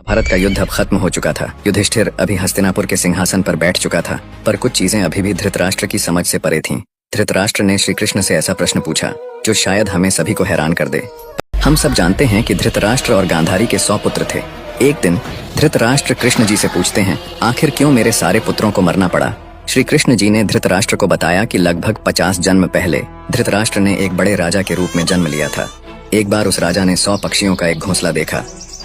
भारत का युद्ध अब खत्म हो चुका था। युधिष्ठिर अभी हस्तिनापुर के सिंहासन पर बैठ चुका था, पर कुछ चीजें अभी भी धृतराष्ट्र की समझ से परे थीं। धृतराष्ट्र ने श्री कृष्ण से ऐसा प्रश्न पूछा जो शायद हमें सभी को हैरान कर दे। हम सब जानते हैं कि धृतराष्ट्र और गांधारी के 100 पुत्र थे। एक दिन धृतराष्ट्र कृष्ण जी से पूछते हैं, आखिर क्यों मेरे सारे पुत्रों को मरना पड़ा। श्री कृष्ण जी ने धृतराष्ट्र को बताया कि लगभग 50 जन्म पहले धृतराष्ट्र ने एक बड़े राजा के रूप में जन्म लिया था। एक बार उस राजा ने 100 पक्षियों का एक घोंसला देखा।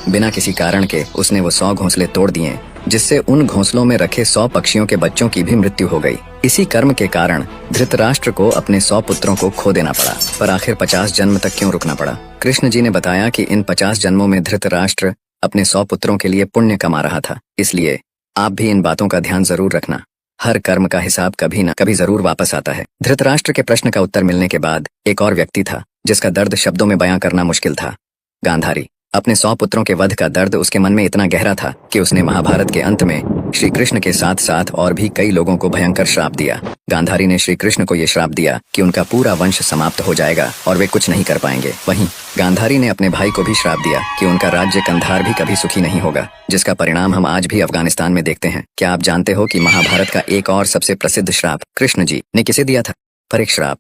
बिना किसी कारण के उसने वो 100 घोंसले तोड़ दिए, जिससे उन घोंसलों में रखे 100 पक्षियों के बच्चों की भी मृत्यु हो गई। इसी कर्म के कारण धृतराष्ट्र को अपने 100 पुत्रों को खो देना पड़ा। पर आखिर 50 जन्म तक क्यों रुकना पड़ा। कृष्ण जी ने बताया कि इन 50 जन्मों में धृतराष्ट्र अपने 100 पुत्रों के लिए पुण्य कमा रहा था। इसलिए आप भी इन बातों का ध्यान जरूर रखना। हर कर्म का हिसाब कभी न कभी जरूर वापस आता है। धृतराष्ट्र के प्रश्न का उत्तर मिलने के बाद एक और व्यक्ति था जिसका दर्द शब्दों में बयां करना मुश्किल था। गांधारी। अपने 100 पुत्रों के वध का दर्द उसके मन में इतना गहरा था कि उसने महाभारत के अंत में श्री कृष्ण के साथ साथ और भी कई लोगों को भयंकर श्राप दिया। गांधारी ने श्री कृष्ण को यह श्राप दिया कि उनका पूरा वंश समाप्त हो जाएगा और वे कुछ नहीं कर पाएंगे। वहीं गांधारी ने अपने भाई को भी श्राप दिया कि उनका राज्य कंधार भी कभी सुखी नहीं होगा, जिसका परिणाम हम आज भी अफगानिस्तान में देखते हैं। क्या आप जानते हो कि महाभारत का एक और सबसे प्रसिद्ध श्राप कृष्ण जी ने किसे दिया था। पर एक श्राप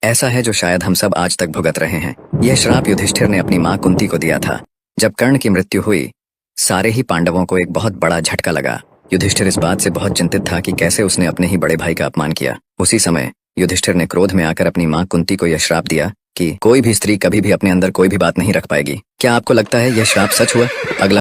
ऐसा है जो शायद हम सब आज तक भुगत रहे हैं। यह श्राप युधिष्ठिर ने अपनी माँ कुंती को दिया था। जब कर्ण की मृत्यु हुई, सारे ही पांडवों को एक बहुत बड़ा झटका लगा। युधिष्ठिर इस बात से बहुत चिंतित था कि कैसे उसने अपने ही बड़े भाई का अपमान किया। उसी समय युधिष्ठिर ने क्रोध में आकर अपनी माँ कुंती को यह श्राप दिया कि कोई भी स्त्री कभी भी अपने अंदर कोई भी बात नहीं रख पाएगी। क्या आपको लगता है यह श्राप सच हुआ। अगला